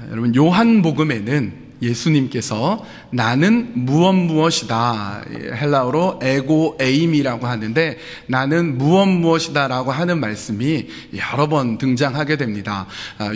여러분, 요한복음에는 예수님께서 나는 무엇이다, 헬라어로 에고 에임이라고 하는데 나는 무엇이다 라고 하는 말씀이 여러 번 등장하게 됩니다.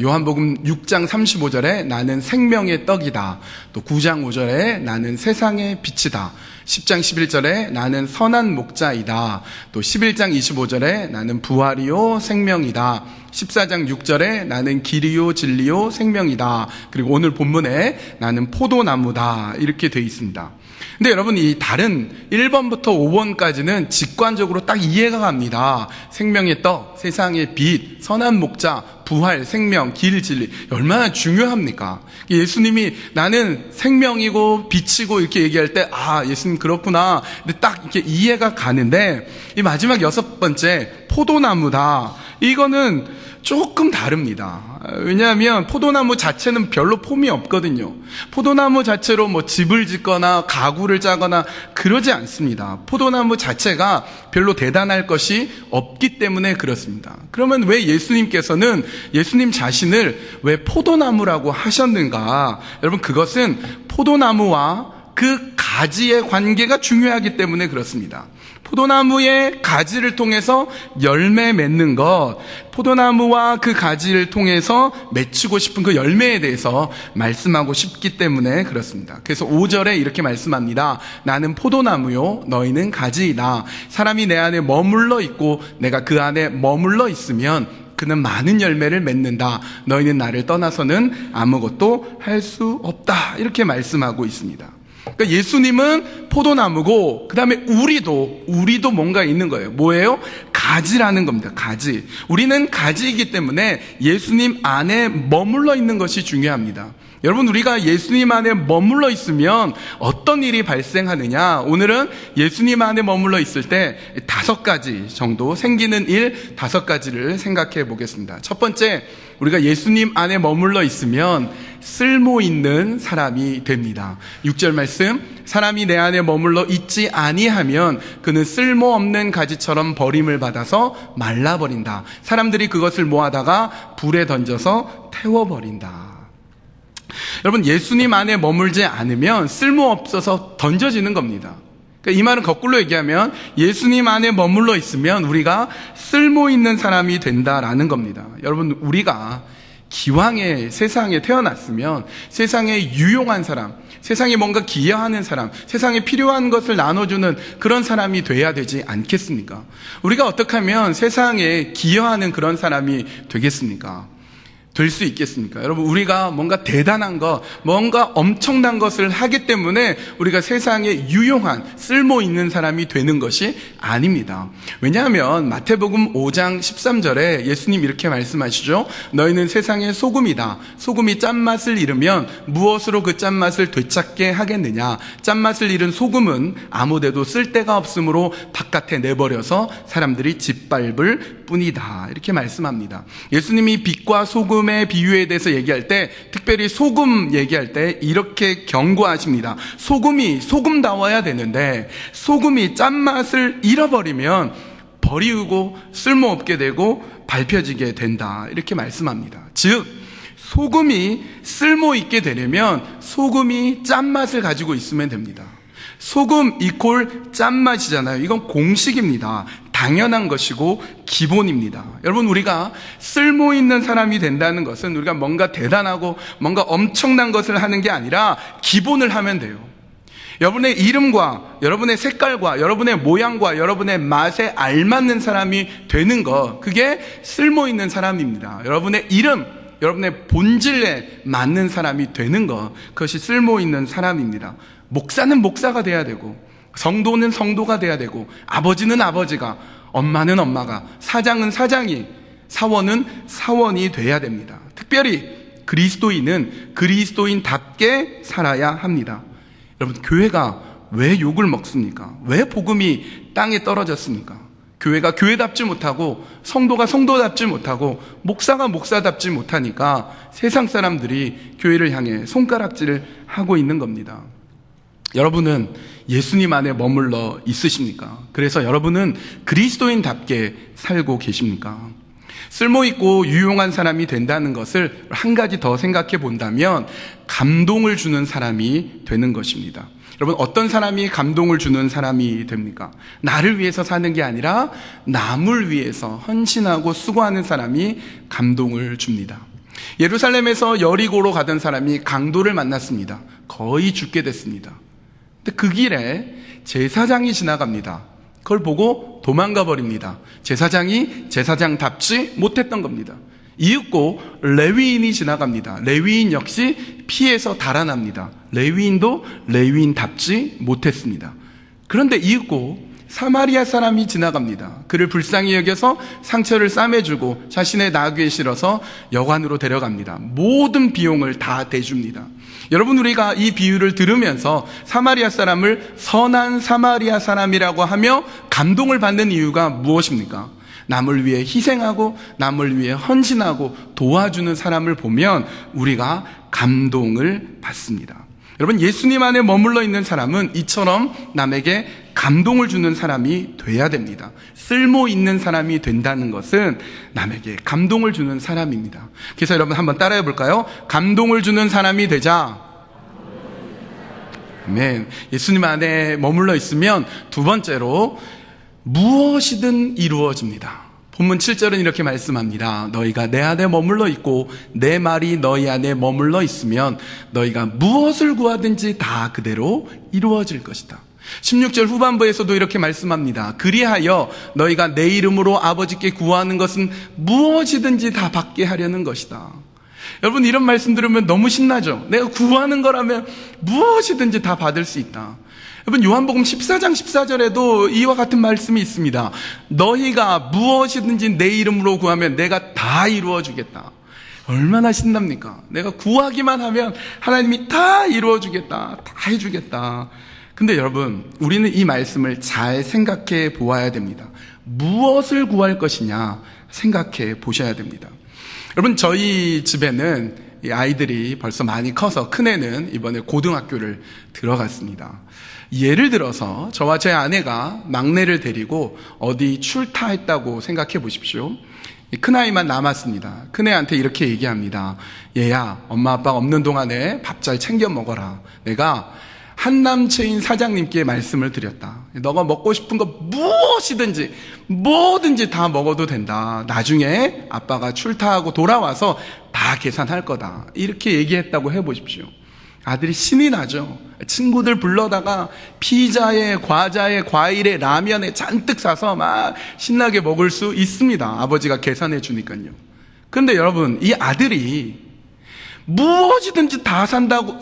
요한복음 6장 35절에 나는 생명의 떡이다, 또 9장 5절에 나는 세상의 빛이다, 10장 11절에 나는 선한 목자이다, 또 11장 25절에 나는 부활이요 생명이다, 14장 6절에 나는 길이요 진리요 생명이다, 그리고 오늘 본문에 나는 포도나무다, 이렇게 되어 있습니다. 근데 여러분, 이 다른 1번부터 5번까지는 직관적으로 딱 이해가 갑니다. 생명의 떡, 세상의 빛, 선한 목자, 부활, 생명, 길, 진리, 얼마나 중요합니까? 예수님이 나는 생명이고 빛이고 이렇게 얘기할 때 예수님 그렇구나, 근데 딱 이렇게 이해가 가는데, 이 마지막 6번째 포도나무다, 이거는 조금 다릅니다. 왜냐하면 포도나무 자체는 별로 폼이 없거든요. 포도나무 자체로 뭐 집을 짓거나 가구를 짜거나 그러지 않습니다. 포도나무 자체가 별로 대단할 것이 없기 때문에 그렇습니다. 그러면 왜 예수님께서는 예수님 자신을 왜 포도나무라고 하셨는가? 여러분, 그것은 포도나무와 그 가지의 관계가 중요하기 때문에 그렇습니다. 포도나무의 가지를 통해서 열매 맺는 것, 포도나무와 그 가지를 통해서 맺히고 싶은 그 열매에 대해서 말씀하고 싶기 때문에 그렇습니다. 그래서 5절에 이렇게 말씀합니다. 나는 포도나무요, 너희는 가지이다. 사람이 내 안에 머물러 있고 내가 그 안에 머물러 있으면 그는 많은 열매를 맺는다. 너희는 나를 떠나서는 아무것도 할 수 없다. 이렇게 말씀하고 있습니다. 그러니까 예수님은 포도나무고, 그 다음에 우리도 뭔가 있는 거예요. 뭐예요? 가지라는 겁니다. 가지. 우리는 가지이기 때문에 예수님 안에 머물러 있는 것이 중요합니다. 여러분, 우리가 예수님 안에 머물러 있으면 어떤 일이 발생하느냐? 오늘은 예수님 안에 머물러 있을 때 5가지 정도 생기는 일 5가지를 생각해 보겠습니다. 첫 번째, 우리가 예수님 안에 머물러 있으면 쓸모 있는 사람이 됩니다. 6절 말씀, 사람이 내 안에 머물러 있지 아니하면 그는 쓸모없는 가지처럼 버림을 받아서 말라버린다. 사람들이 그것을 모아다가 불에 던져서 태워버린다. 여러분, 예수님 안에 머물지 않으면 쓸모없어서 던져지는 겁니다. 그러니까 이 말은 거꾸로 얘기하면 예수님 안에 머물러 있으면 우리가 쓸모있는 사람이 된다라는 겁니다. 여러분, 우리가 기왕에 세상에 태어났으면 세상에 유용한 사람, 세상에 뭔가 기여하는 사람, 세상에 필요한 것을 나눠주는 그런 사람이 돼야 되지 않겠습니까? 우리가 어떻게 하면 세상에 기여하는 그런 사람이 되겠습니까? 될 수 있겠습니까? 여러분, 우리가 뭔가 대단한 것, 뭔가 엄청난 것을 하기 때문에 우리가 세상에 유용한, 쓸모 있는 사람이 되는 것이 아닙니다. 왜냐하면 마태복음 5장 13절에 예수님 이렇게 말씀하시죠. 너희는 세상의 소금이다. 소금이 짠맛을 잃으면 무엇으로 그 짠맛을 되찾게 하겠느냐? 짠맛을 잃은 소금은 아무데도 쓸데가 없으므로 바깥에 내버려서 사람들이 짓밟을 뿐이다. 이렇게 말씀합니다. 예수님이 빛과 소금의 비유에 대해서 얘기할 때, 특별히 소금 얘기할 때 이렇게 경고하십니다. 소금이 소금다워야 되는데 소금이 짠맛을 잃어버리면 버리고 쓸모없게 되고 밟혀지게 된다. 이렇게 말씀합니다. 즉, 소금이 쓸모있게 되려면 소금이 짠맛을 가지고 있으면 됩니다. 소금 이퀄 짠맛이잖아요. 이건 공식입니다. 당연한 것이고 기본입니다. 여러분, 우리가 쓸모있는 사람이 된다는 것은 우리가 뭔가 대단하고 뭔가 엄청난 것을 하는 게 아니라 기본을 하면 돼요. 여러분의 이름과 여러분의 색깔과 여러분의 모양과 여러분의 맛에 알맞는 사람이 되는 것, 그게 쓸모있는 사람입니다. 여러분의 이름, 여러분의 본질에 맞는 사람이 되는 것, 그것이 쓸모있는 사람입니다. 목사는 목사가 돼야 되고, 성도는 성도가 돼야 되고, 아버지는 아버지가, 엄마는 엄마가, 사장은 사장이, 사원은 사원이 돼야 됩니다. 특별히 그리스도인은 그리스도인답게 살아야 합니다. 여러분, 교회가 왜 욕을 먹습니까? 왜 복음이 땅에 떨어졌습니까? 교회가 교회답지 못하고, 성도가 성도답지 못하고, 목사가 목사답지 못하니까 세상 사람들이 교회를 향해 손가락질을 하고 있는 겁니다. 여러분은 예수님 안에 머물러 있으십니까? 그래서 여러분은 그리스도인답게 살고 계십니까? 쓸모있고 유용한 사람이 된다는 것을 한 가지 더 생각해 본다면 감동을 주는 사람이 되는 것입니다. 여러분, 어떤 사람이 감동을 주는 사람이 됩니까? 나를 위해서 사는 게 아니라 남을 위해서 헌신하고 수고하는 사람이 감동을 줍니다. 예루살렘에서 여리고로 가던 사람이 강도를 만났습니다. 거의 죽게 됐습니다. 근데 그 길에 제사장이 지나갑니다. 그걸 보고 도망가 버립니다. 제사장이 제사장답지 못했던 겁니다. 이윽고 레위인이 지나갑니다. 레위인 역시 피해서 달아납니다. 레위인도 레위인답지 못했습니다. 그런데 이윽고 사마리아 사람이 지나갑니다. 그를 불쌍히 여겨서 상처를 싸매주고 자신의 나귀에 실어서 여관으로 데려갑니다. 모든 비용을 다 대줍니다. 여러분, 우리가 이 비유를 들으면서 사마리아 사람을 선한 사마리아 사람이라고 하며 감동을 받는 이유가 무엇입니까? 남을 위해 희생하고 남을 위해 헌신하고 도와주는 사람을 보면 우리가 감동을 받습니다. 여러분, 예수님 안에 머물러 있는 사람은 이처럼 남에게 감동을 주는 사람이 돼야 됩니다. 쓸모 있는 사람이 된다는 것은 남에게 감동을 주는 사람입니다. 그래서 여러분 한번 따라해 볼까요? 감동을 주는 사람이 되자. 아멘. 예수님 안에 머물러 있으면 두 번째로 무엇이든 이루어집니다. 본문 7절은 이렇게 말씀합니다. 너희가 내 안에 머물러 있고 내 말이 너희 안에 머물러 있으면 너희가 무엇을 구하든지 다 그대로 이루어질 것이다. 16절 후반부에서도 이렇게 말씀합니다. 그리하여 너희가 내 이름으로 아버지께 구하는 것은 무엇이든지 다 받게 하려는 것이다. 여러분, 이런 말씀 들으면 너무 신나죠? 내가 구하는 거라면 무엇이든지 다 받을 수 있다. 여러분, 요한복음 14장 14절에도 이와 같은 말씀이 있습니다. 너희가 무엇이든지 내 이름으로 구하면 내가 다 이루어주겠다. 얼마나 신납니까? 내가 구하기만 하면 하나님이 다 이루어주겠다, 다 해주겠다. 근데 여러분, 우리는 이 말씀을 잘 생각해 보아야 됩니다. 무엇을 구할 것이냐 생각해 보셔야 됩니다. 여러분, 저희 집에는 이 아이들이 벌써 많이 커서 큰애는 이번에 고등학교를 들어갔습니다. 예를 들어서 저와 제 아내가 막내를 데리고 어디 출타했다고 생각해 보십시오. 큰아이만 남았습니다. 큰애한테 이렇게 얘기합니다. 얘야, 엄마 아빠가 없는 동안에 밥 잘 챙겨 먹어라. 내가 한남체인 사장님께 말씀을 드렸다. 너가 먹고 싶은 거 무엇이든지 뭐든지 다 먹어도 된다. 나중에 아빠가 출타하고 돌아와서 다 계산할 거다. 이렇게 얘기했다고 해보십시오. 아들이 신이 나죠. 친구들 불러다가 피자에 과자에 과일에 라면에 잔뜩 사서 막 신나게 먹을 수 있습니다. 아버지가 계산해 주니까요. 그런데 여러분, 이 아들이 무엇이든지 다 산다고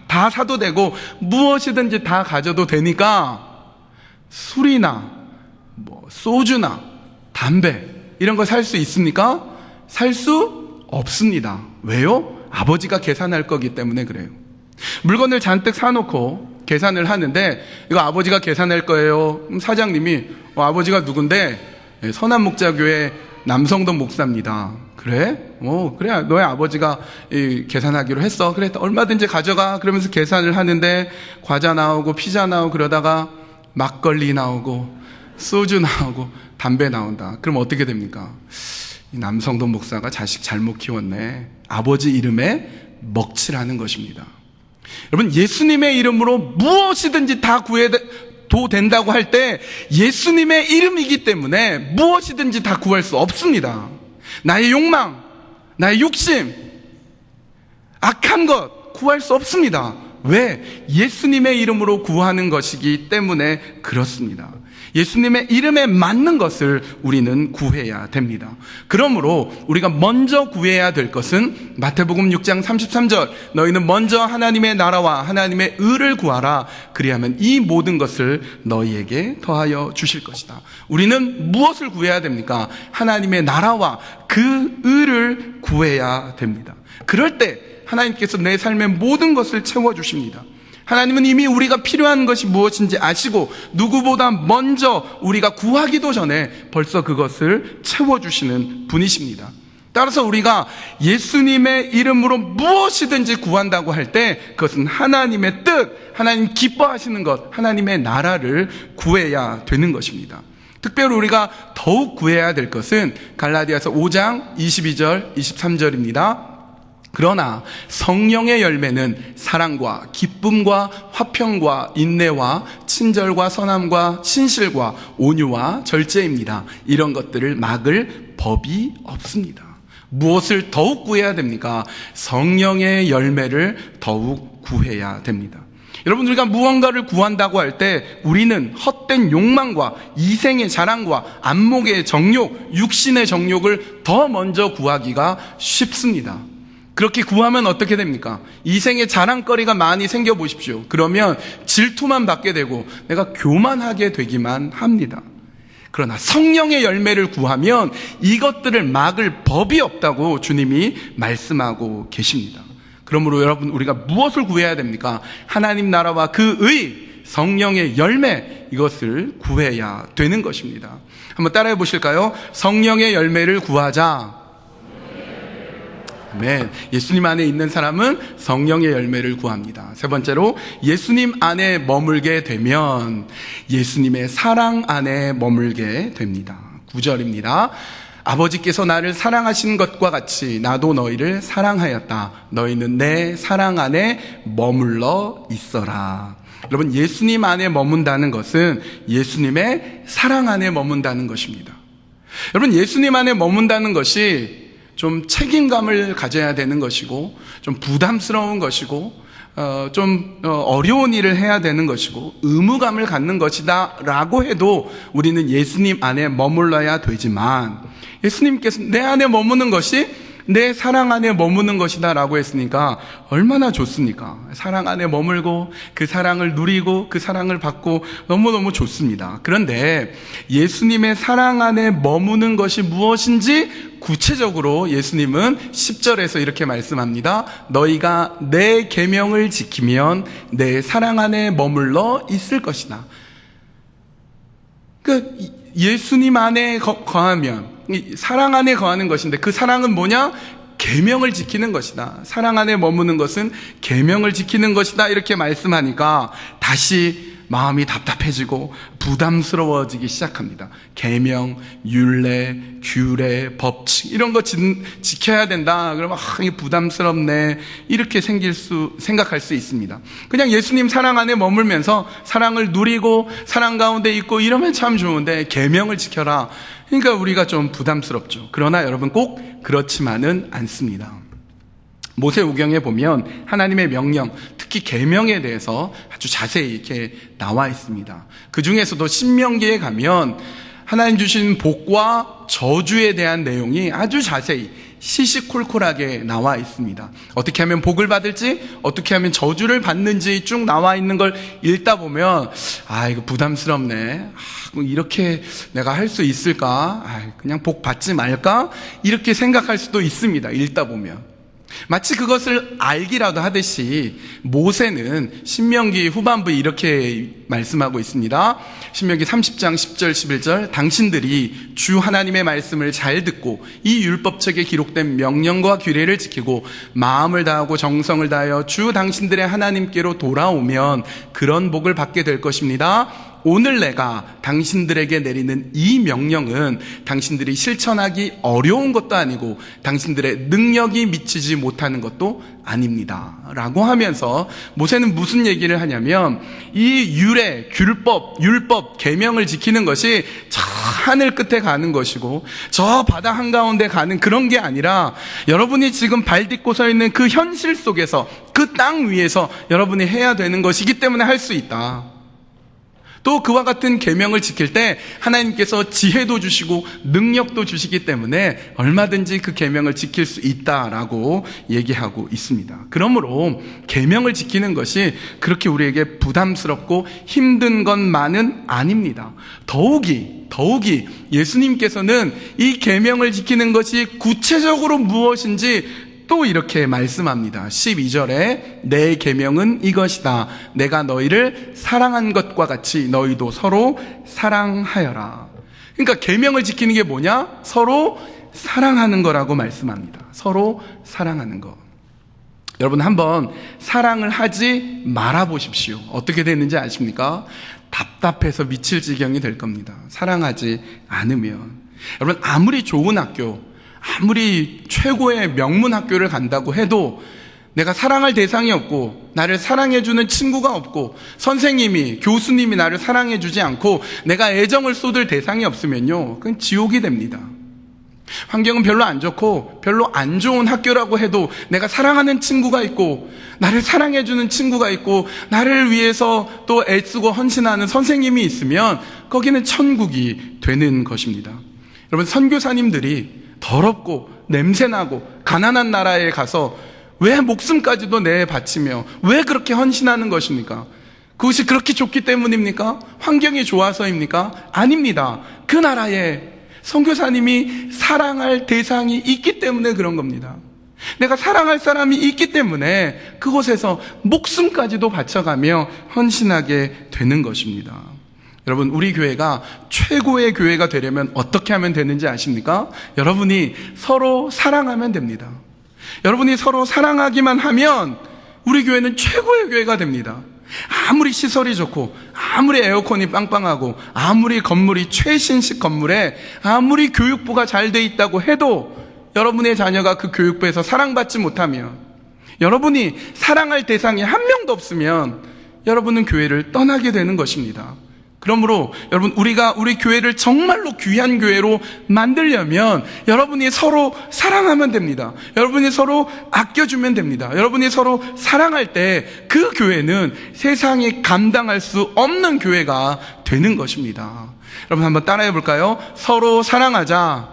다 사도 되고 무엇이든지 다 가져도 되니까 술이나 소주나 담배 이런 거 살 수 있습니까? 살 수 없습니다. 왜요? 아버지가 계산할 거기 때문에 그래요. 물건을 잔뜩 사놓고 계산을 하는데 이거 아버지가 계산할 거예요. 사장님이 아버지가 누군데? 선한목자교회 남성동 목사입니다. 그래? 그래. 너의 아버지가 계산하기로 했어. 그래, 얼마든지 가져가. 그러면서 계산을 하는데 과자 나오고 피자 나오고 그러다가 막걸리 나오고 소주 나오고 담배 나온다. 그럼 어떻게 됩니까? 이 남성동 목사가 자식 잘못 키웠네. 아버지 이름에 먹칠하는 것입니다. 여러분, 예수님의 이름으로 무엇이든지 다 구해도 된다고 할 때 예수님의 이름이기 때문에 무엇이든지 다 구할 수 없습니다. 나의 욕망, 나의 욕심, 악한 것 구할 수 없습니다. 왜? 예수님의 이름으로 구하는 것이기 때문에 그렇습니다. 예수님의 이름에 맞는 것을 우리는 구해야 됩니다. 그러므로 우리가 먼저 구해야 될 것은 마태복음 6장 33절 너희는 먼저 하나님의 나라와 하나님의 의를 구하라. 그리하면 이 모든 것을 너희에게 더하여 주실 것이다. 우리는 무엇을 구해야 됩니까? 하나님의 나라와 그 의를 구해야 됩니다. 그럴 때 하나님께서 내 삶의 모든 것을 채워주십니다. 하나님은 이미 우리가 필요한 것이 무엇인지 아시고 누구보다 먼저 우리가 구하기도 전에 벌써 그것을 채워주시는 분이십니다. 따라서 우리가 예수님의 이름으로 무엇이든지 구한다고 할 때 그것은 하나님의 뜻, 하나님 기뻐하시는 것, 하나님의 나라를 구해야 되는 것입니다. 특별히 우리가 더욱 구해야 될 것은 갈라디아서 5장 22절, 23절입니다. 그러나 성령의 열매는 사랑과 기쁨과 화평과 인내와 친절과 선함과 신실과 온유와 절제입니다. 이런 것들을 막을 법이 없습니다. 무엇을 더욱 구해야 됩니까? 성령의 열매를 더욱 구해야 됩니다. 여러분, 우리가 무언가를 구한다고 할 때 우리는 헛된 욕망과 이생의 자랑과 안목의 정욕, 육신의 정욕을 더 먼저 구하기가 쉽습니다. 그렇게 구하면 어떻게 됩니까? 이생의 자랑거리가 많이 생겨보십시오. 그러면 질투만 받게 되고 내가 교만하게 되기만 합니다. 그러나 성령의 열매를 구하면 이것들을 막을 법이 없다고 주님이 말씀하고 계십니다. 그러므로 여러분, 우리가 무엇을 구해야 됩니까? 하나님 나라와 그의 성령의 열매, 이것을 구해야 되는 것입니다. 한번 따라해 보실까요? 성령의 열매를 구하자. 아멘. 예수님 안에 있는 사람은 성령의 열매를 구합니다. 세 번째로, 예수님 안에 머물게 되면 예수님의 사랑 안에 머물게 됩니다. 9절입니다. 아버지께서 나를 사랑하신 것과 같이 나도 너희를 사랑하였다. 너희는 내 사랑 안에 머물러 있어라. 여러분, 예수님 안에 머문다는 것은 예수님의 사랑 안에 머문다는 것입니다. 여러분, 예수님 안에 머문다는 것이 좀 책임감을 가져야 되는 것이고, 좀 부담스러운 것이고, 좀 어려운 일을 해야 되는 것이고, 의무감을 갖는 것이다 라고 해도 우리는 예수님 안에 머물러야 되지만, 예수님께서 내 안에 머무는 것이 내 사랑 안에 머무는 것이다 라고 했으니까 얼마나 좋습니까? 사랑 안에 머물고 그 사랑을 누리고 그 사랑을 받고 너무너무 좋습니다. 그런데 예수님의 사랑 안에 머무는 것이 무엇인지 구체적으로 예수님은 10절에서 이렇게 말씀합니다. 너희가 내 계명을 지키면 내 사랑 안에 머물러 있을 것이다. 예수님 안에 거하면 사랑 안에 거하는 것인데, 그 사랑은 뭐냐? 계명을 지키는 것이다. 사랑 안에 머무는 것은 계명을 지키는 것이다. 이렇게 말씀하니까 다시 마음이 답답해지고 부담스러워지기 시작합니다. 계명, 율례, 규례, 법칙 이런 거 지켜야 된다. 그러면 이게 부담스럽네. 이렇게 생각할 수 있습니다. 그냥 예수님 사랑 안에 머물면서 사랑을 누리고 사랑 가운데 있고 이러면 참 좋은데, 계명을 지켜라. 그러니까 우리가 좀 부담스럽죠. 그러나 여러분, 꼭 그렇지만은 않습니다. 모세오경에 보면 하나님의 명령, 특히 계명에 대해서 아주 자세히 이렇게 나와 있습니다. 그 중에서도 신명기에 가면 하나님 주신 복과 저주에 대한 내용이 아주 자세히 시시콜콜하게 나와 있습니다. 어떻게 하면 복을 받을지, 어떻게 하면 저주를 받는지 쭉 나와 있는 걸 읽다 보면 이거 부담스럽네. 이렇게 내가 할 수 있을까? 그냥 복 받지 말까? 이렇게 생각할 수도 있습니다. 읽다 보면. 마치 그것을 알기라도 하듯이 모세는 신명기 후반부에 이렇게 말씀하고 있습니다. 신명기 30장 10절 11절 당신들이 주 하나님의 말씀을 잘 듣고 이 율법책에 기록된 명령과 규례를 지키고 마음을 다하고 정성을 다하여 주 당신들의 하나님께로 돌아오면 그런 복을 받게 될 것입니다. 오늘 내가 당신들에게 내리는 이 명령은 당신들이 실천하기 어려운 것도 아니고 당신들의 능력이 미치지 못하는 것도 아닙니다 라고 하면서 모세는 무슨 얘기를 하냐면, 이 율례, 율법, 계명을 지키는 것이 저 하늘 끝에 가는 것이고 저 바다 한가운데 가는 그런 게 아니라 여러분이 지금 발 딛고 서 있는 그 현실 속에서, 그 땅 위에서 여러분이 해야 되는 것이기 때문에 할 수 있다. 또 그와 같은 계명을 지킬 때 하나님께서 지혜도 주시고 능력도 주시기 때문에 얼마든지 그 계명을 지킬 수 있다라고 얘기하고 있습니다. 그러므로 계명을 지키는 것이 그렇게 우리에게 부담스럽고 힘든 것만은 아닙니다. 더욱이 예수님께서는 이 계명을 지키는 것이 구체적으로 무엇인지 또 이렇게 말씀합니다. 12절에 내 계명은 이것이다. 내가 너희를 사랑한 것과 같이 너희도 서로 사랑하여라. 그러니까 계명을 지키는 게 뭐냐? 서로 사랑하는 거라고 말씀합니다. 서로 사랑하는 거. 여러분, 한번 사랑을 하지 말아 보십시오. 어떻게 되는지 아십니까? 답답해서 미칠 지경이 될 겁니다. 사랑하지 않으면. 여러분, 아무리 좋은 학교, 아무리 최고의 명문 학교를 간다고 해도 내가 사랑할 대상이 없고 나를 사랑해주는 친구가 없고 선생님이, 교수님이 나를 사랑해주지 않고 내가 애정을 쏟을 대상이 없으면요, 그건 지옥이 됩니다. 환경은 별로 안 좋고 별로 안 좋은 학교라고 해도 내가 사랑하는 친구가 있고 나를 사랑해주는 친구가 있고 나를 위해서 또 애쓰고 헌신하는 선생님이 있으면 거기는 천국이 되는 것입니다. 여러분, 선교사님들이 더럽고 냄새나고 가난한 나라에 가서 왜 목숨까지도 내바치며 왜 그렇게 헌신하는 것입니까? 그것이 그렇게 좋기 때문입니까? 환경이 좋아서입니까? 아닙니다. 그 나라에 선교사님이 사랑할 대상이 있기 때문에 그런 겁니다. 내가 사랑할 사람이 있기 때문에 그곳에서 목숨까지도 바쳐가며 헌신하게 되는 것입니다. 여러분, 우리 교회가 최고의 교회가 되려면 어떻게 하면 되는지 아십니까? 여러분이 서로 사랑하면 됩니다. 여러분이 서로 사랑하기만 하면 우리 교회는 최고의 교회가 됩니다. 아무리 시설이 좋고 아무리 에어컨이 빵빵하고 아무리 건물이 최신식 건물에 아무리 교육부가 잘 돼 있다고 해도 여러분의 자녀가 그 교육부에서 사랑받지 못하면, 여러분이 사랑할 대상이 한 명도 없으면 여러분은 교회를 떠나게 되는 것입니다. 그러므로 여러분, 우리가 우리 교회를 정말로 귀한 교회로 만들려면 여러분이 서로 사랑하면 됩니다. 여러분이 서로 아껴주면 됩니다. 여러분이 서로 사랑할 때 그 교회는 세상이 감당할 수 없는 교회가 되는 것입니다. 여러분, 한번 따라해 볼까요? 서로 사랑하자.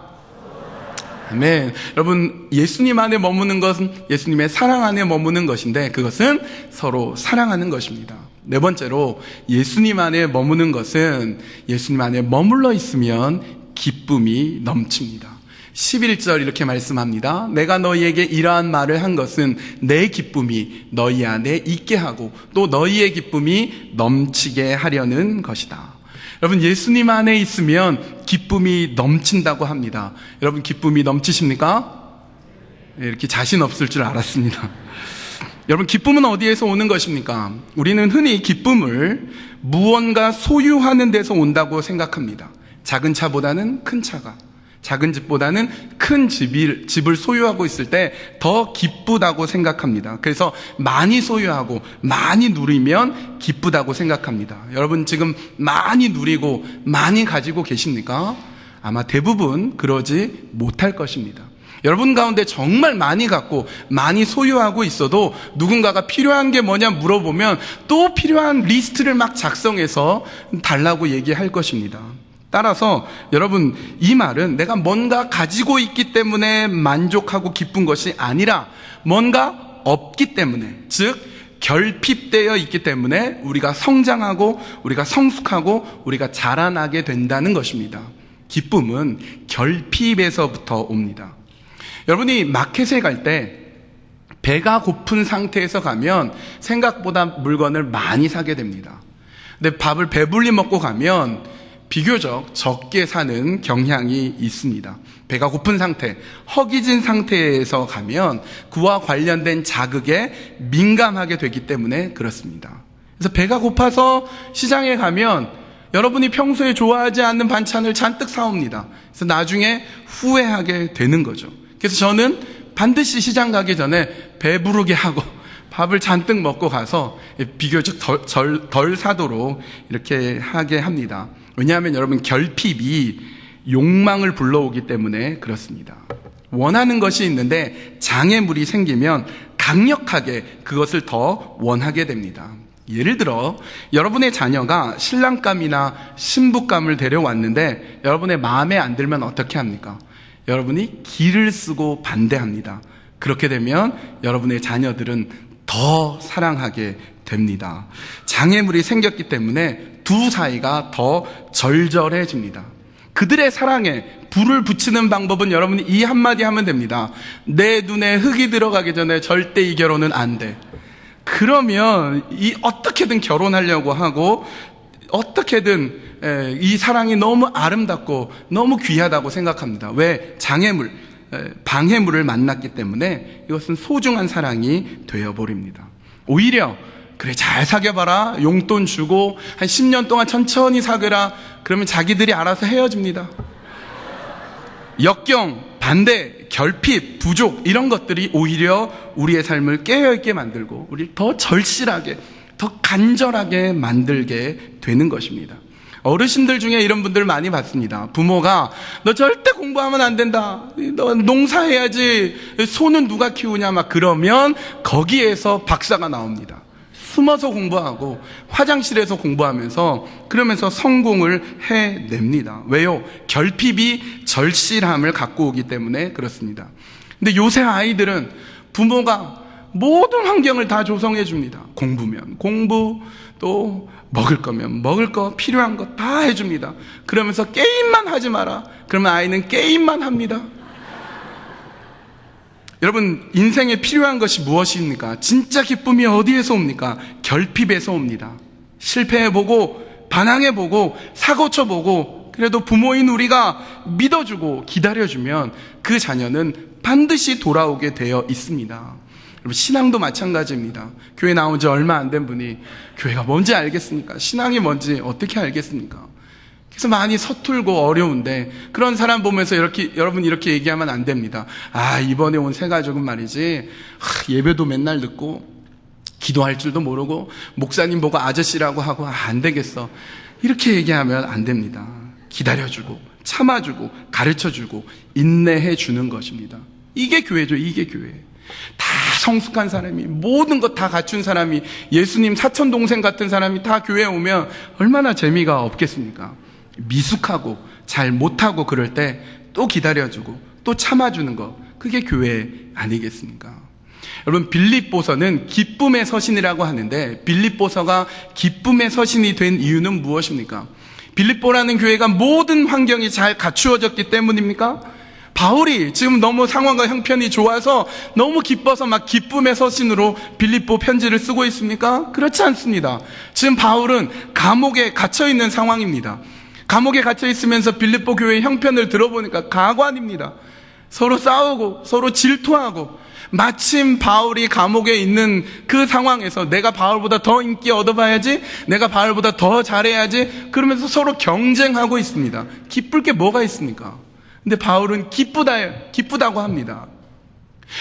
아멘. 여러분, 예수님 안에 머무는 것은 예수님의 사랑 안에 머무는 것인데 그것은 서로 사랑하는 것입니다. 네 번째로, 예수님 안에 머무는 것은 예수님 안에 머물러 있으면 기쁨이 넘칩니다. 11절 이렇게 말씀합니다. 내가 너희에게 이러한 말을 한 것은 내 기쁨이 너희 안에 있게 하고 또 너희의 기쁨이 넘치게 하려는 것이다. 여러분, 예수님 안에 있으면 기쁨이 넘친다고 합니다. 여러분, 기쁨이 넘치십니까? 이렇게 자신 없을 줄 알았습니다. 여러분, 기쁨은 어디에서 오는 것입니까? 우리는 흔히 기쁨을 무언가 소유하는 데서 온다고 생각합니다. 작은 차보다는 큰 차가, 작은 집보다는 큰 집을 소유하고 있을 때 더 기쁘다고 생각합니다. 그래서 많이 소유하고 많이 누리면 기쁘다고 생각합니다. 여러분, 지금 많이 누리고 많이 가지고 계십니까? 아마 대부분 그러지 못할 것입니다. 여러분 가운데 정말 많이 갖고 많이 소유하고 있어도 누군가가 필요한 게 뭐냐 물어보면 또 필요한 리스트를 막 작성해서 달라고 얘기할 것입니다. 따라서 여러분, 이 말은 내가 뭔가 가지고 있기 때문에 만족하고 기쁜 것이 아니라 뭔가 없기 때문에, 즉 결핍되어 있기 때문에 우리가 성장하고 우리가 성숙하고 우리가 자라나게 된다는 것입니다. 기쁨은 결핍에서부터 옵니다. 여러분이 마켓에 갈 때 배가 고픈 상태에서 가면 생각보다 물건을 많이 사게 됩니다. 근데 밥을 배불리 먹고 가면 비교적 적게 사는 경향이 있습니다. 배가 고픈 상태, 허기진 상태에서 가면 그와 관련된 자극에 민감하게 되기 때문에 그렇습니다. 그래서 배가 고파서 시장에 가면 여러분이 평소에 좋아하지 않는 반찬을 잔뜩 사옵니다. 그래서 나중에 후회하게 되는 거죠. 그래서 저는 반드시 시장 가기 전에 배부르게 하고 밥을 잔뜩 먹고 가서 비교적 덜 사도록 이렇게 하게 합니다. 왜냐하면 여러분, 결핍이 욕망을 불러오기 때문에 그렇습니다. 원하는 것이 있는데 장애물이 생기면 강력하게 그것을 더 원하게 됩니다. 예를 들어 여러분의 자녀가 신랑감이나 신부감을 데려왔는데 여러분의 마음에 안 들면 어떻게 합니까? 여러분이 기를 쓰고 반대합니다. 그렇게 되면 여러분의 자녀들은 더 사랑하게 됩니다. 장애물이 생겼기 때문에 두 사이가 더 절절해집니다. 그들의 사랑에 불을 붙이는 방법은 여러분이 이 한마디 하면 됩니다. 내 눈에 흙이 들어가기 전에 절대 이 결혼은 안 돼. 그러면 어떻게든 결혼하려고 하고 어떻게든 이 사랑이 너무 아름답고 너무 귀하다고 생각합니다. 왜? 장애물, 방해물을 만났기 때문에 이것은 소중한 사랑이 되어버립니다. 오히려 그래, 잘 사귀어봐라. 용돈 주고 한 10년 동안 천천히 사귀라. 그러면 자기들이 알아서 헤어집니다. 역경, 반대, 결핍, 부족, 이런 것들이 오히려 우리의 삶을 깨어있게 만들고 우리를 더 절실하게, 더 간절하게 만들게 되는 것입니다. 어르신들 중에 이런 분들 많이 봤습니다. 부모가 너 절대 공부하면 안 된다. 너 농사해야지. 소는 누가 키우냐 막 그러면 거기에서 박사가 나옵니다. 숨어서 공부하고 화장실에서 공부하면서 그러면서 성공을 해냅니다. 왜요? 결핍이 절실함을 갖고 오기 때문에 그렇습니다. 근데 요새 아이들은 부모가 모든 환경을 다 조성해 줍니다. 공부면 공부, 또 먹을 거면 먹을 거, 필요한 거 다 해줍니다. 그러면서 게임만 하지 마라. 그러면 아이는 게임만 합니다. 여러분, 인생에 필요한 것이 무엇입니까? 진짜 기쁨이 어디에서 옵니까? 결핍에서 옵니다. 실패해보고 반항해보고 사고쳐보고 그래도 부모인 우리가 믿어주고 기다려주면 그 자녀는 반드시 돌아오게 되어 있습니다. 여러분, 신앙도 마찬가지입니다. 교회 나온 지 얼마 안 된 분이 교회가 뭔지 알겠습니까? 신앙이 뭔지 어떻게 알겠습니까? 그래서 많이 서툴고 어려운데 그런 사람 보면서 여러분 이렇게 얘기하면 안 됩니다. 아, 이번에 온 새 가족은 말이지 예배도 맨날 듣고 기도할 줄도 모르고 목사님 보고 아저씨라고 하고 안 되겠어. 이렇게 얘기하면 안 됩니다. 기다려주고 참아주고 가르쳐주고 인내해주는 것입니다. 이게 교회죠. 이게 교회. 다 성숙한 사람이, 모든 것 다 갖춘 사람이, 예수님 사촌동생 같은 사람이 다 교회에 오면 얼마나 재미가 없겠습니까? 미숙하고 잘 못하고 그럴 때 또 기다려주고 또 참아주는 거, 그게 교회 아니겠습니까? 여러분, 빌립보서는 기쁨의 서신이라고 하는데 빌립보서가 기쁨의 서신이 된 이유는 무엇입니까? 빌립보라는 교회가 모든 환경이 잘 갖추어졌기 때문입니까? 바울이 지금 너무 상황과 형편이 좋아서 너무 기뻐서 막 기쁨의 서신으로 빌립보 편지를 쓰고 있습니까? 그렇지 않습니다. 지금 바울은 감옥에 갇혀있는 상황입니다. 감옥에 갇혀있으면서 빌립보 교회의 형편을 들어보니까 가관입니다. 서로 싸우고 서로 질투하고, 마침 바울이 감옥에 있는 그 상황에서 내가 바울보다 더 인기 얻어봐야지, 내가 바울보다 더 잘해야지, 그러면서 서로 경쟁하고 있습니다. 기쁠 게 뭐가 있습니까? 근데 바울은 기쁘다고 합니다.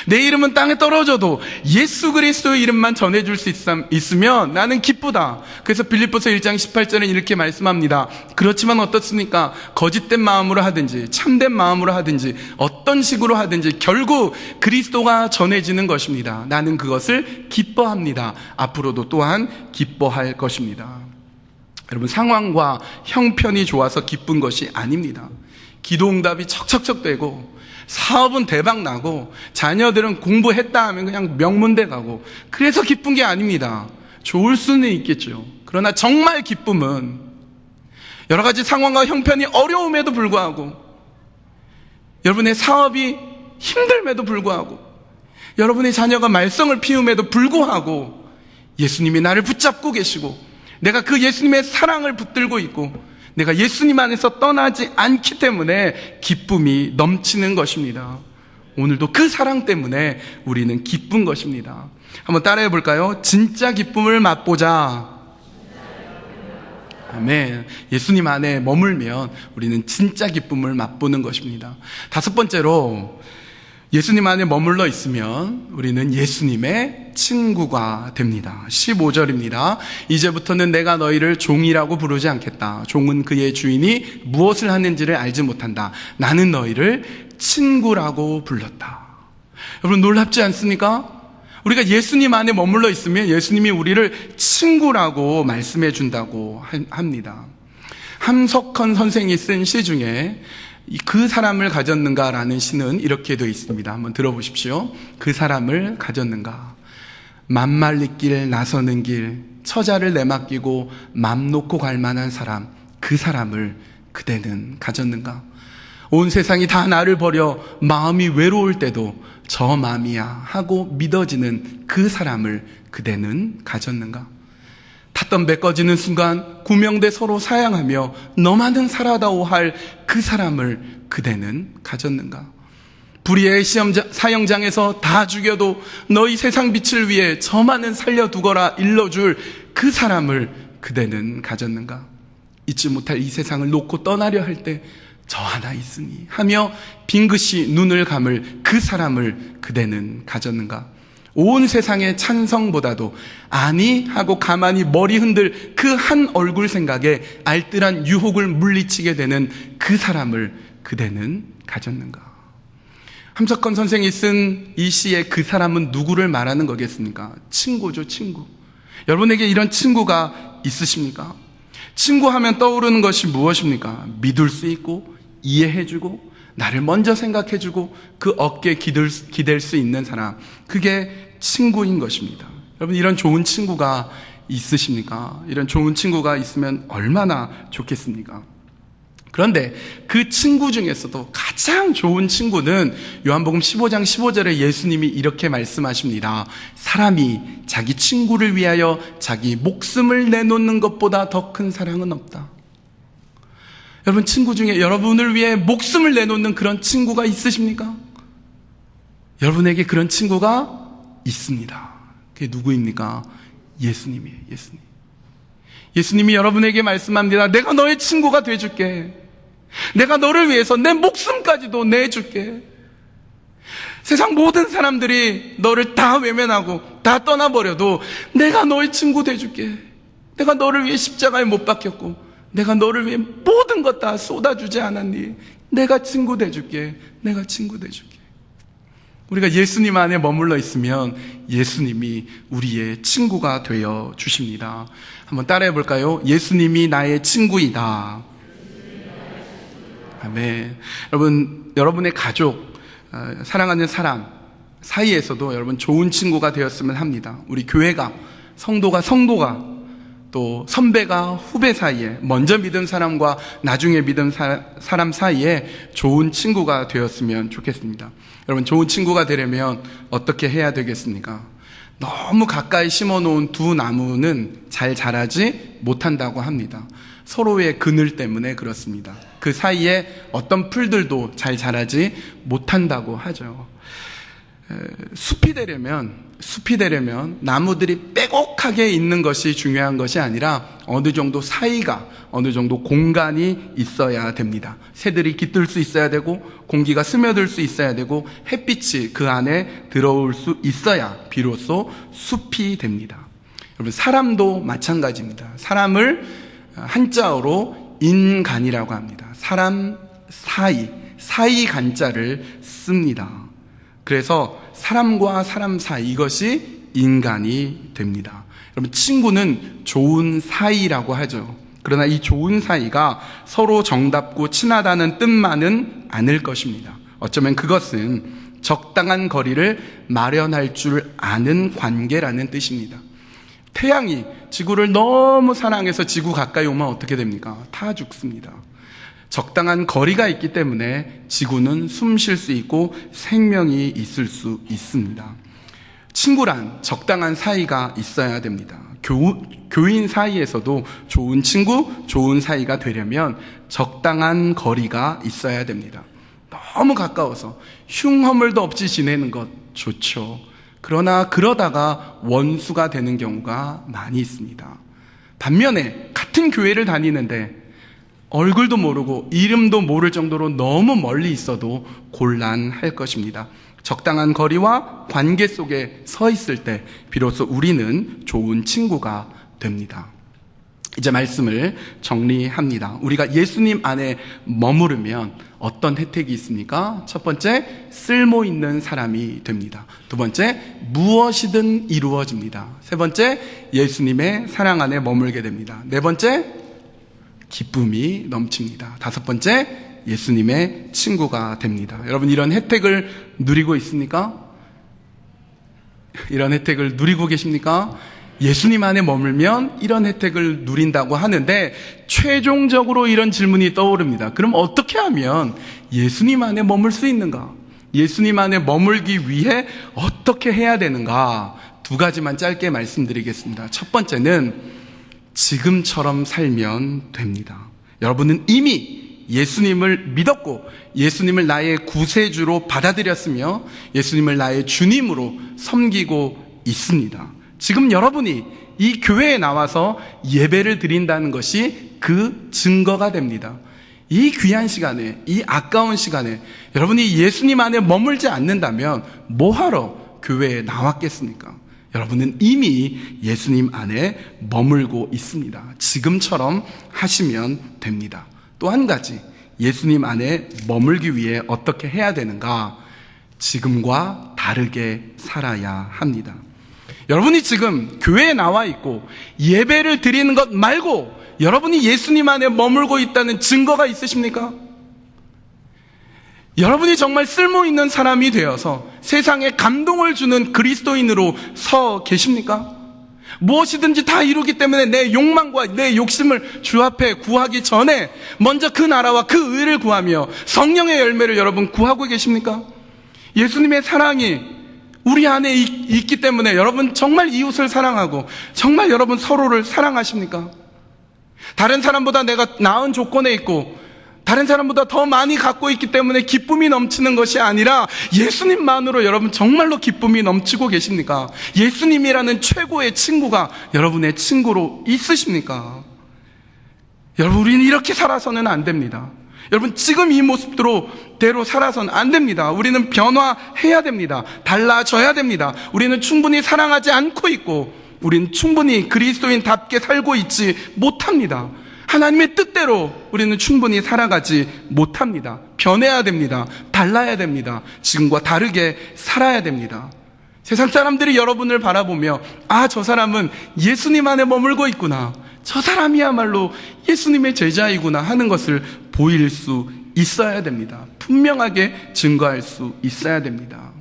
내 이름은 땅에 떨어져도 예수 그리스도의 이름만 전해줄 수 있으면 나는 기쁘다. 그래서 빌립보서 1장 18절에 이렇게 말씀합니다. 그렇지만 어떻습니까? 거짓된 마음으로 하든지 참된 마음으로 하든지 어떤 식으로 하든지 결국 그리스도가 전해지는 것입니다. 나는 그것을 기뻐합니다. 앞으로도 또한 기뻐할 것입니다. 여러분, 상황과 형편이 좋아서 기쁜 것이 아닙니다. 기도응답이 척척척 되고 사업은 대박 나고 자녀들은 공부했다 하면 그냥 명문대 가고, 그래서 기쁜 게 아닙니다. 좋을 수는 있겠죠. 그러나 정말 기쁨은 여러 가지 상황과 형편이 어려움에도 불구하고, 여러분의 사업이 힘듦에도 불구하고, 여러분의 자녀가 말썽을 피움에도 불구하고 예수님이 나를 붙잡고 계시고 내가 그 예수님의 사랑을 붙들고 있고 내가 예수님 안에서 떠나지 않기 때문에 기쁨이 넘치는 것입니다. 오늘도 그 사랑 때문에 우리는 기쁜 것입니다. 한번 따라해 볼까요? 진짜 기쁨을 맛보자. 아멘. 예수님 안에 머물면 우리는 진짜 기쁨을 맛보는 것입니다. 다섯 번째로, 예수님 안에 머물러 있으면 우리는 예수님의 친구가 됩니다. 15절입니다. 이제부터는 내가 너희를 종이라고 부르지 않겠다. 종은 그의 주인이 무엇을 하는지를 알지 못한다. 나는 너희를 친구라고 불렀다. 여러분, 놀랍지 않습니까? 우리가 예수님 안에 머물러 있으면 예수님이 우리를 친구라고 말씀해 준다고 합니다. 함석헌 선생이 쓴 시 중에 그 사람을 가졌는가라는 시는 이렇게 되어 있습니다. 한번 들어보십시오. 그 사람을 가졌는가. 맘말리 길 나서는 길, 처자를 내맡기고 맘 놓고 갈 만한 사람, 그 사람을 그대는 가졌는가. 온 세상이 다 나를 버려 마음이 외로울 때도 저 마음이야 하고 믿어지는 그 사람을 그대는 가졌는가. 탔던 배 꺼지는 순간 구명대 서로 사양하며 너만은 살아다오 할 그 사람을 그대는 가졌는가. 불의의 사형장에서 다 죽여도 너희 세상 빛을 위해 저만은 살려두거라 일러줄 그 사람을 그대는 가졌는가? 잊지 못할 이 세상을 놓고 떠나려 할 때 저 하나 있으니 하며 빙긋이 눈을 감을 그 사람을 그대는 가졌는가? 온 세상의 찬성보다도 아니 하고 가만히 머리 흔들 그 한 얼굴 생각에 알뜰한 유혹을 물리치게 되는 그 사람을 그대는 가졌는가? 함석헌 선생이 쓴 이 시의 그 사람은 누구를 말하는 거겠습니까? 친구죠, 친구. 여러분에게 이런 친구가 있으십니까? 친구하면 떠오르는 것이 무엇입니까? 믿을 수 있고 이해해주고 나를 먼저 생각해주고 그 어깨에 기댈 수 있는 사람, 그게 친구인 것입니다. 여러분, 이런 좋은 친구가 있으십니까? 이런 좋은 친구가 있으면 얼마나 좋겠습니까? 그런데 그 친구 중에서도 가장 좋은 친구는 요한복음 15장 15절에 예수님이 이렇게 말씀하십니다. 사람이 자기 친구를 위하여 자기 목숨을 내놓는 것보다 더 큰 사랑은 없다. 여러분, 친구 중에 여러분을 위해 목숨을 내놓는 그런 친구가 있으십니까? 여러분에게 그런 친구가 있습니다. 그게 누구입니까? 예수님이에요. 예수님. 예수님이 여러분에게 말씀합니다. 내가 너의 친구가 돼줄게. 내가 너를 위해서 내 목숨까지도 내줄게. 세상 모든 사람들이 너를 다 외면하고 다 떠나버려도 내가 너의 친구 돼줄게. 내가 너를 위해 십자가에 못 박혔고 내가 너를 위해 모든 것 다 쏟아주지 않았니? 내가 친구 돼줄게. 내가 친구 돼줄게. 우리가 예수님 안에 머물러 있으면 예수님이 우리의 친구가 되어 주십니다. 한번 따라해 볼까요? 예수님이 나의 친구이다. 아멘. 여러분의 가족, 사랑하는 사람 사이에서도 여러분 좋은 친구가 되었으면 합니다. 우리 교회가, 성도가 또 선배가 후배 사이에, 먼저 믿은 사람과 나중에 믿은 사람 사이에 좋은 친구가 되었으면 좋겠습니다. 여러분, 좋은 친구가 되려면 어떻게 해야 되겠습니까? 너무 가까이 심어놓은 두 나무는 잘 자라지 못한다고 합니다. 서로의 그늘 때문에 그렇습니다. 그 사이에 어떤 풀들도 잘 자라지 못한다고 하죠. 숲이 되려면 나무들이 빼곡하게 있는 것이 중요한 것이 아니라 어느 정도 사이가, 어느 정도 공간이 있어야 됩니다. 새들이 깃들 수 있어야 되고 공기가 스며들 수 있어야 되고 햇빛이 그 안에 들어올 수 있어야 비로소 숲이 됩니다. 여러분, 사람도 마찬가지입니다. 사람을 한자어로 인간이라고 합니다. 사람 사이 간자를 씁니다. 그래서 사람과 사람 사이, 이것이 인간이 됩니다. 여러분, 친구는 좋은 사이라고 하죠. 그러나 이 좋은 사이가 서로 정답고 친하다는 뜻만은 아닐 것입니다. 어쩌면 그것은 적당한 거리를 마련할 줄 아는 관계라는 뜻입니다. 태양이 지구를 너무 사랑해서 지구 가까이 오면 어떻게 됩니까? 다 죽습니다. 적당한 거리가 있기 때문에 지구는 숨 쉴 수 있고 생명이 있을 수 있습니다. 친구란 적당한 사이가 있어야 됩니다. 교인 사이에서도 좋은 친구, 좋은 사이가 되려면 적당한 거리가 있어야 됩니다. 너무 가까워서 흉허물도 없이 지내는 것 좋죠. 그러나 그러다가 원수가 되는 경우가 많이 있습니다. 반면에 같은 교회를 다니는데 얼굴도 모르고 이름도 모를 정도로 너무 멀리 있어도 곤란할 것입니다. 적당한 거리와 관계 속에 서 있을 때 비로소 우리는 좋은 친구가 됩니다. 이제 말씀을 정리합니다. 우리가 예수님 안에 머무르면 어떤 혜택이 있습니까? 첫 번째, 쓸모 있는 사람이 됩니다. 두 번째, 무엇이든 이루어집니다. 세 번째, 예수님의 사랑 안에 머물게 됩니다. 네 번째, 기쁨이 넘칩니다. 다섯 번째, 예수님의 친구가 됩니다. 여러분, 이런 혜택을 누리고 있습니까? 이런 혜택을 누리고 계십니까? 예수님 안에 머물면 이런 혜택을 누린다고 하는데 최종적으로 이런 질문이 떠오릅니다. 그럼 어떻게 하면 예수님 안에 머물 수 있는가? 예수님 안에 머물기 위해 어떻게 해야 되는가? 두 가지만 짧게 말씀드리겠습니다. 첫 번째는 지금처럼 살면 됩니다. 여러분은 이미 예수님을 믿었고 예수님을 나의 구세주로 받아들였으며 예수님을 나의 주님으로 섬기고 있습니다. 지금 여러분이 이 교회에 나와서 예배를 드린다는 것이 그 증거가 됩니다. 이 귀한 시간에, 이 아까운 시간에 여러분이 예수님 안에 머물지 않는다면 뭐하러 교회에 나왔겠습니까? 여러분은 이미 예수님 안에 머물고 있습니다. 지금처럼 하시면 됩니다. 또 한 가지, 예수님 안에 머물기 위해 어떻게 해야 되는가? 지금과 다르게 살아야 합니다. 여러분이 지금 교회에 나와 있고 예배를 드리는 것 말고 여러분이 예수님 안에 머물고 있다는 증거가 있으십니까? 여러분이 정말 쓸모있는 사람이 되어서 세상에 감동을 주는 그리스도인으로 서 계십니까? 무엇이든지 다 이루기 때문에 내 욕망과 내 욕심을 주 앞에 구하기 전에 먼저 그 나라와 그 의를 구하며 성령의 열매를 여러분 구하고 계십니까? 예수님의 사랑이 우리 안에 있기 때문에 여러분 정말 이웃을 사랑하고 정말 여러분 서로를 사랑하십니까? 다른 사람보다 내가 나은 조건에 있고 다른 사람보다 더 많이 갖고 있기 때문에 기쁨이 넘치는 것이 아니라 예수님만으로 여러분 정말로 기쁨이 넘치고 계십니까? 예수님이라는 최고의 친구가 여러분의 친구로 있으십니까? 여러분, 우리는 이렇게 살아서는 안 됩니다. 여러분, 지금 이 모습대로 살아서는 안 됩니다. 우리는 변화해야 됩니다. 달라져야 됩니다. 우리는 충분히 사랑하지 않고 있고 우리는 충분히 그리스도인답게 살고 있지 못합니다. 하나님의 뜻대로 우리는 충분히 살아가지 못합니다. 변해야 됩니다. 달라야 됩니다. 지금과 다르게 살아야 됩니다. 세상 사람들이 여러분을 바라보며 저 사람은 예수님 안에 머물고 있구나, 저 사람이야말로 예수님의 제자이구나 하는 것을 보일 수 있어야 됩니다. 분명하게 증거할 수 있어야 됩니다.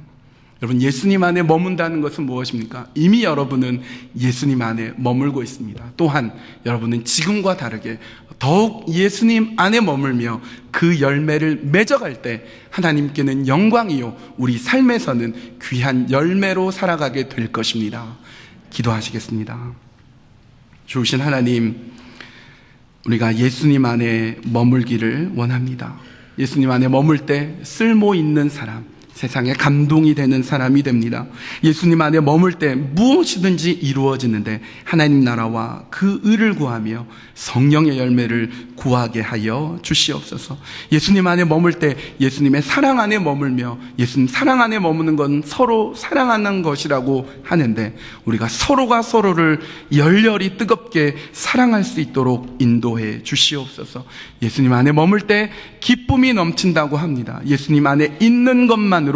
여러분, 예수님 안에 머문다는 것은 무엇입니까? 이미 여러분은 예수님 안에 머물고 있습니다. 또한 여러분은 지금과 다르게 더욱 예수님 안에 머물며 그 열매를 맺어갈 때 하나님께는 영광이요 우리 삶에서는 귀한 열매로 살아가게 될 것입니다. 기도하시겠습니다. 좋으신 하나님, 우리가 예수님 안에 머물기를 원합니다. 예수님 안에 머물 때 쓸모 있는 사람, 세상에 감동이 되는 사람이 됩니다. 예수님 안에 머물 때 무엇이든지 이루어지는데 하나님 나라와 그 의를 구하며 성령의 열매를 구하게 하여 주시옵소서. 예수님 안에 머물 때 예수님의 사랑 안에 머물며, 예수님 사랑 안에 머무는 건 서로 사랑하는 것이라고 하는데 우리가 서로가 서로를 열렬히 뜨겁게 사랑할 수 있도록 인도해 주시옵소서. 예수님 안에 머물 때 기쁨이 넘친다고 합니다. 예수님 안에 있는 것만으로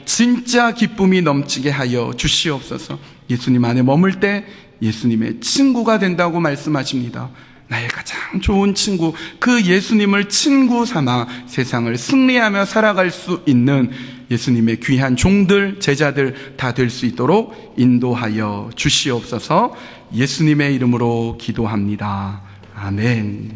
진짜 기쁨이 넘치게 하여 주시옵소서. 예수님 안에 머물 때 예수님의 친구가 된다고 말씀하십니다. 나의 가장 좋은 친구, 그 예수님을 친구 삼아 세상을 승리하며 살아갈 수 있는 예수님의 귀한 종들, 제자들 다 될 수 있도록 인도하여 주시옵소서. 예수님의 이름으로 기도합니다. 아멘.